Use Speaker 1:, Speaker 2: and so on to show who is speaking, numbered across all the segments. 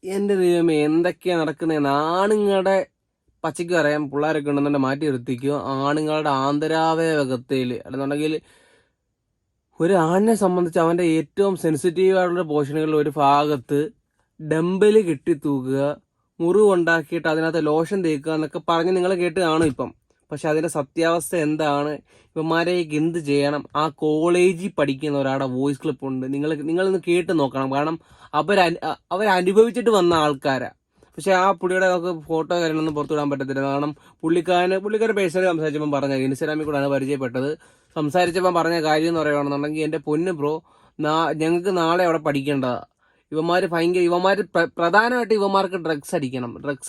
Speaker 1: എൻ്റെ ദൈവമേ എന്തൊക്കെയാ നടക്കുന്നതെന്ന് ആണുങ്ങളുടെ പച്ചയ്ക്ക് പറയാം. പിള്ളേരൊക്കെ ഉണ്ടെന്നുണ്ടെ മാറ്റി നിർത്തിക്കോ. ആണുങ്ങളുടെ ആന്തരാവയവകത്തിൽ അല്ലെന്നുണ്ടെങ്കിൽ ഒരു ആണിനെ സംബന്ധിച്ച് അവൻ്റെ ഏറ്റവും സെൻസിറ്റീവ് ആയിട്ടുള്ള പോർഷനുകളിൽ ഒരു ഭാഗത്ത് ഡംബല് കെട്ടി തൂക്കുക, മുറിവുണ്ടാക്കിയിട്ട് അതിനകത്ത് ലോഷൻ തേക്കുക എന്നൊക്കെ പറഞ്ഞ് നിങ്ങൾ കേട്ട് കാണും ഇപ്പം. പക്ഷെ അതിൻ്റെ സത്യാവസ്ഥ എന്താണ്, ഇവന്മാരേക്ക് എന്ത് ചെയ്യണം? ആ കോളേജിൽ പഠിക്കുന്ന ഒരാളുടെ വോയിസ് ക്ലിപ്പ് ഉണ്ട്, നിങ്ങളിന്ന് കേട്ട് നോക്കണം. കാരണം അവരനുഭവിച്ചിട്ട് വന്ന ആൾക്കാരാ. പക്ഷെ ആ പുള്ളിയുടെ നമുക്ക് ഫോട്ടോ കാര്യങ്ങളൊന്നും പുറത്തു വിടാൻ പറ്റത്തില്ല. കാരണം പുള്ളിക്കാരൻ പേഴ്സണലി സംസാരിച്ചപ്പം പറഞ്ഞ ഇൻസ്റ്റാഗ്രാമിൽ കൂടെയാണ് പരിചയപ്പെട്ടത്. സംസാരിച്ചപ്പം പറഞ്ഞ കാര്യം എന്ന് പറയുകയാണെന്നുണ്ടെങ്കിൽ, എൻ്റെ പൊന്ന് ബ്രോ, ഞങ്ങൾക്ക് നാളെ അവിടെ പഠിക്കേണ്ടതാ. ഇവന്മാർ പ്രധാനമായിട്ട് ഇവന്മാർക്ക് ഡ്രഗ്സ്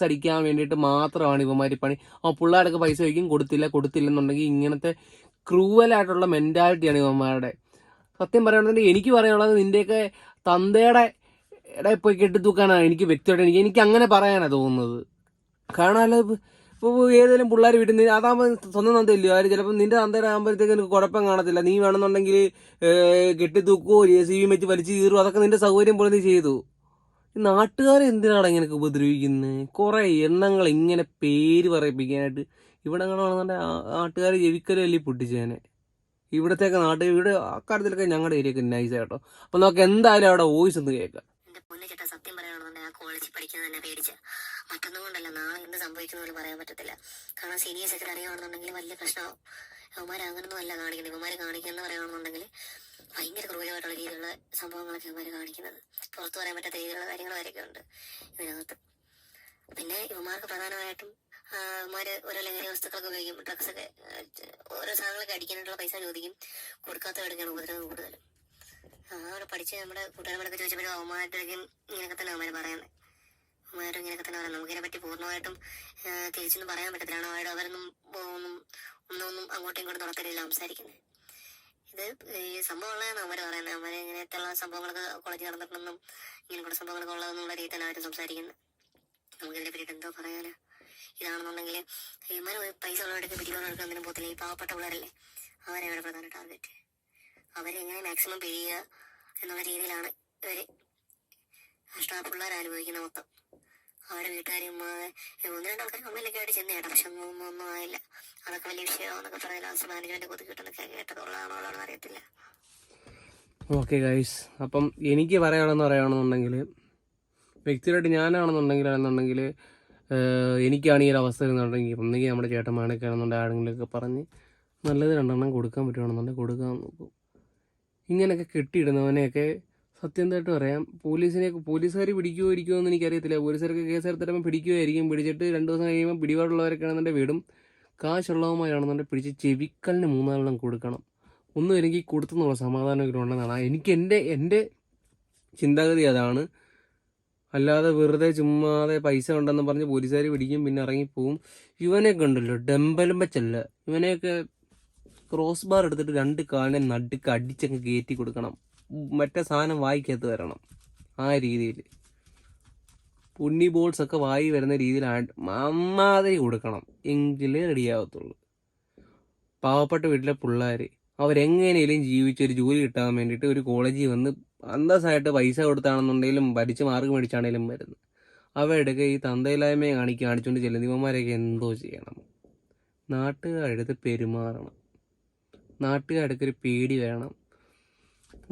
Speaker 1: അടിക്കാൻ വേണ്ടിയിട്ട് മാത്രമാണ് ഇവന്മാർ പണി. പിള്ളേർക്ക് പൈസ വയ്ക്കും, കൊടുത്തില്ലെന്നുണ്ടെങ്കിൽ ഇങ്ങനത്തെ ക്രൂവലായിട്ടുള്ള മെന്റാലിറ്റിയാണ് ഇവന്മാരുടെ. സത്യം പറയുകയാണെന്നുണ്ടെങ്കിൽ എനിക്ക് പറയാനുള്ളത്, നിന്റെയൊക്കെ തന്തയുടെ പോയി കെട്ടിത്തൂക്കാനാണ് എനിക്ക് വ്യക്തിയായിട്ട് എനിക്ക് അങ്ങനെ പറയാനാണ് തോന്നുന്നത്. കാരണം ഇപ്പോൾ ഏതെങ്കിലും പിള്ളേർ വീട്ടിൽ നിന്ന് അതാകുമ്പോൾ സ്വന്തം തന്തയില്ലയോ, ആര് ചിലപ്പോൾ നിന്റെ തന്തയുടെ ആകുമ്പോഴത്തേക്ക് എനിക്ക് കുഴപ്പം കാണത്തില്ല. നീ വേണമെന്നുണ്ടെങ്കിൽ കെട്ടിത്തൂക്കോ JCB വെച്ച് വലിച്ചു കീറുമോ, അതൊക്കെ നിന്റെ സൗകര്യം പോലെ നീ ചെയ്തു. നാട്ടുകാരെ എന്തിനാണ് ഇങ്ങനെയൊക്കെ ഉപദ്രവിക്കുന്നത്? കുറെ എണ്ണങ്ങൾ ഇങ്ങനെ പേര് പറയിപ്പിക്കാനായിട്ട്. ഇവിടെ കാണുവാണെന്നുണ്ടെങ്കിൽ നാട്ടുകാർ ജവിക്കലല്ലേ പൊട്ടിച്ചേനെ. ഇവിടത്തേക്ക് ഇവിടെ അക്കാര്യത്തിലൊക്കെ ഞങ്ങളുടെ ഏരിയയൊക്കെ നൈസ് കേട്ടോ. അപ്പൊ നമുക്ക് എന്തായാലും അവിടെ വോയിസ് ഒന്ന് കേൾക്കാം.
Speaker 2: ചേട്ടാ, സത്യം പറയുകയാണെന്നുണ്ടെങ്കിൽ ആ കോളേജിൽ പഠിക്കുന്നത് തന്നെ പേടിച്ച മറ്റൊന്നും കൊണ്ടല്ല, നാളെ എന്ത് സംഭവിക്കുന്ന പോലും പറയാൻ പറ്റത്തില്ല. കാരണം സീനിയേഴ്സ് ഒക്കെ അറിയുകയാണെന്നുണ്ടെങ്കിൽ വലിയ പ്രശ്നമാവും. ഇവന്മാർ അങ്ങനൊന്നും അല്ല കാണിക്കുന്നത്. ഇവന്മാർ കാണിക്കുന്ന പറയുകയാണെന്നുണ്ടെങ്കിൽ ഭയങ്കര ക്രൂരമായിട്ടുള്ള രീതിയിലുള്ള സംഭവങ്ങളൊക്കെ ഇവന്മാർ കാണിക്കുന്നത്. പുറത്തു പറയാൻ പറ്റാത്ത രീതിയിലുള്ള കാര്യങ്ങൾ വരെയൊക്കെ ഉണ്ട് ഇതിനകത്ത്. പിന്നെ ഇവന്മാർക്ക് പ്രധാനമായിട്ടും ഇവന്മാര് ഓരോ ലഹരി വസ്തുക്കളൊക്കെ ഉപയോഗിക്കും, ഡ്രഗ്സ് ഒക്കെ, ഓരോ സാധനങ്ങളൊക്കെ അടിക്കാനായിട്ടുള്ള പൈസ ചോദിക്കും. കൊടുക്കാത്ത എടുക്കാണ് ഉപദ്രവം കൂടുതലും. അവിടെ പഠിച്ച് നമ്മുടെ കൂട്ടുകാരോടൊക്കെ ചോദിച്ചപ്പോഴും അവന്മാരുടെയും ഇങ്ങനെയൊക്കെ തന്നെ അവന്മാർ പറയുന്നത്. അവന്മാരും ഇങ്ങനെയൊക്കെ തന്നെ പറയാം. നമുക്കിതിനെ പറ്റി പൂർണ്ണമായിട്ടും തിരിച്ചൊന്നും പറയാൻ പറ്റത്തില്ല. അവരൊന്നും ഒന്നും അങ്ങോട്ടും ഇങ്ങോട്ടും തുറക്കലില്ല സംസാരിക്കുന്നത്. ഇത് ഈ സംഭവമുള്ളതാണ് അവന്മാർ പറയുന്നത്. അവന്മാരെ ഇങ്ങനത്തെയുള്ള സംഭവങ്ങളൊക്കെ കോളേജിൽ നടന്നിട്ടുണ്ടെന്നും ഇങ്ങനെ കൂടെ സംഭവങ്ങളൊക്കെ ഉള്ളതെന്നുള്ള രീതിയിൽ തന്നെ അവരും സംസാരിക്കുന്നത്. നമുക്കിതിനെ പറ്റിയിട്ട് എന്തോ പറയാനാ. ഇതാണെന്നുണ്ടെങ്കിൽ ഇവന്മാർ പൈസ ഉള്ളവർക്ക് പിടിക്കുന്നവർക്ക് എന്തിനും പോകത്തില്ല. ഈ പാവപ്പെട്ട പിള്ളേരല്ലേ, അവരെ ഇവിടെ പ്രധാന ടാർഗറ്റ്. അവരെങ്ങനെ മാക്സിമം പിരിയുക എന്നുള്ള രീതിയിലാണ് ഇവര് പിള്ളേർ അനുഭവിക്കുന്ന മൊത്തം. അവരുടെ വീട്ടുകാരും ഒന്ന് രണ്ട് ആൾക്കാർ കമ്മലൊക്കെ ആയിട്ട് ചെന്ന് കേട്ടോ. പക്ഷെ ഒന്നും ആയില്ല. അതൊക്കെ വലിയ വിഷയമാണെന്നൊക്കെ പറയാൻ ലാസ്റ്റ് മാനേജ്മെന്റ് കൊതി കിട്ടുന്നൊക്കെ കേട്ടതുള്ളതാണോ അറിയത്തില്ല.
Speaker 1: ഓക്കെ ഗൈസ്, അപ്പം എനിക്ക് പറയുകയാണെന്നുണ്ടെങ്കിൽ, വ്യക്തിയായിട്ട് ഞാനാണെന്നുണ്ടെങ്കിൽ എനിക്കാണ് ഈ ഒരു അവസ്ഥ എന്നുണ്ടെങ്കിൽ, ഒന്നുകിൽ നമ്മുടെ ചേട്ടന്മാരൊക്കെ ആണെന്നുണ്ടെങ്കിൽ ആണെങ്കിലൊക്കെ പറഞ്ഞ് നല്ലത് 2 എണ്ണം കൊടുക്കാൻ പറ്റുകയാണെന്നുണ്ടെങ്കിൽ കൊടുക്കാൻ നോക്കും. ഇങ്ങനെയൊക്കെ കെട്ടിയിടുന്നവനെയൊക്കെ സത്യമായിട്ട് പറയാം, പോലീസുകാർ പിടിക്കുമോ എന്ന് എനിക്കറിയത്തില്ല. പോലീസുകാർക്ക് കേസ് എടുത്തിട്ട് പിടിക്കുമായിരിക്കും. പിടിച്ചിട്ട് 2 ദിവസം കഴിയുമ്പോൾ പിടിപാടുള്ളവരൊക്കെ ആണെന്നുണ്ടെങ്കിൽ വിടും. കാശുള്ളവന്മാരാണെന്നുണ്ടെങ്കിൽ പിടിച്ച് ചെവിക്കലിന് 3 കൊടുക്കണം. ഒന്നും എനിക്ക് കൊടുത്തെന്നുള്ള സമാധാനമൊക്കെ ഉണ്ടെന്നാണ് എൻ്റെ ചിന്താഗതി. അതാണ്. അല്ലാതെ വെറുതെ ചുമ്മാതെ പൈസ ഉണ്ടെന്ന് പറഞ്ഞ് പോലീസുകാർ പിടിക്കും, പിന്നെ ഇറങ്ങിപ്പോവും. ഇവനെയൊക്കെ ഉണ്ടല്ലോ ഡംബലും വെച്ചല്ല, ഇവനെയൊക്കെ ക്രോസ് ബാർ എടുത്തിട്ട് 2 കാലിനെ നടുക്ക് അടിച്ചങ്ങ് കയറ്റി കൊടുക്കണം. മറ്റേ സാധനം വായിക്കകത്ത് വരണം. ആ രീതിയിൽ പുണ്ണി ബോൾസ് ഒക്കെ വായി വരുന്ന രീതിയിൽ അമ്മാതിരി കൊടുക്കണം, എങ്കിലേ റെഡിയാവത്തുള്ളൂ. പാവപ്പെട്ട വീട്ടിലെ പിള്ളേർ അവരെങ്ങനെയും ജീവിച്ചൊരു ജോലി കിട്ടാൻ വേണ്ടിയിട്ട് ഒരു കോളേജിൽ വന്ന് അന്തസ്സായിട്ട് പൈസ കൊടുത്താണെന്നുണ്ടെങ്കിലും ഭരിച്ച് മാർക്ക് മേടിച്ചാണെങ്കിലും വരുന്നത്. അവരുടെയൊക്കെ ഈ തന്തയില്ലായ്മയെ കാണിച്ചുകൊണ്ട് ചെല്ലുന്ന ഇവന്മാരെയൊക്കെ എന്തോ ചെയ്യണം. നാട്ടുകാരെടുത്ത് പെരുമാറണം. നാട്ടുകാർക്ക് ഒരു പേടി വേണം.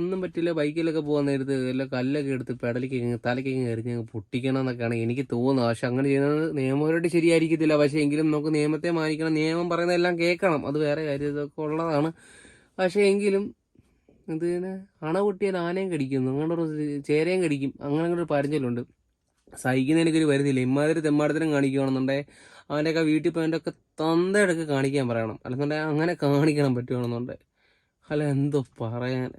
Speaker 1: ഒന്നും പറ്റില്ല. ബൈക്കിലൊക്കെ പോകാൻ നേരത്ത് വല്ല കല്ലൊക്കെ എടുത്ത് തലയ്ക്ക് എറിഞ്ഞ് പൊട്ടിക്കണം എന്നൊക്കെയാണ് എനിക്ക് തോന്നുന്നത്. പക്ഷെ അങ്ങനെ ചെയ്യുന്നത് നിയമപരമായിട്ട് ശരിയായിരിക്കത്തില്ല. പക്ഷേ എങ്കിലും നമുക്ക് നിയമത്തെ മാനിക്കണം. നിയമം പറയുന്നതെല്ലാം കേൾക്കണം. അത് വേറെ കാര്യം, ഇതൊക്കെ ഉള്ളതാണ്. പക്ഷേ എങ്കിലും ഇതിനെ അണ പൊട്ടിയാൽ ആനയും കടിക്കുന്നു, അങ്ങനൊരു ചേരയും കടിക്കും, അങ്ങനെ ഒരു പരഞ്ചലുണ്ട്. സഹിക്കുന്നതിനൊക്കെ ഒരു വരുന്നില്ല. ഇമ്മാതിരി തെമ്മാടത്തിനും കാണിക്കുകയാണെന്നുണ്ടെങ്കിൽ അവൻ്റെയൊക്കെ വീട്ടിൽ പോയി അവൻ്റെയൊക്കെ തന്തയിടക്ക് കാണിക്കാൻ പറയണം. അല്ലെന്നുണ്ടെങ്കിൽ അങ്ങനെ കാണിക്കണം പറ്റുകയാണെന്നുണ്ടെങ്കിൽ. അല്ല എന്തോ പറയാൻ,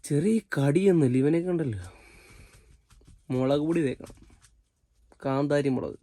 Speaker 1: ചെറിയ കടിയൊന്നുമില്ല ഇവനൊക്കെ ഉണ്ടല്ലോ. മുളക് പൊടി തേക്കണം, കാന്താരി മുളക്.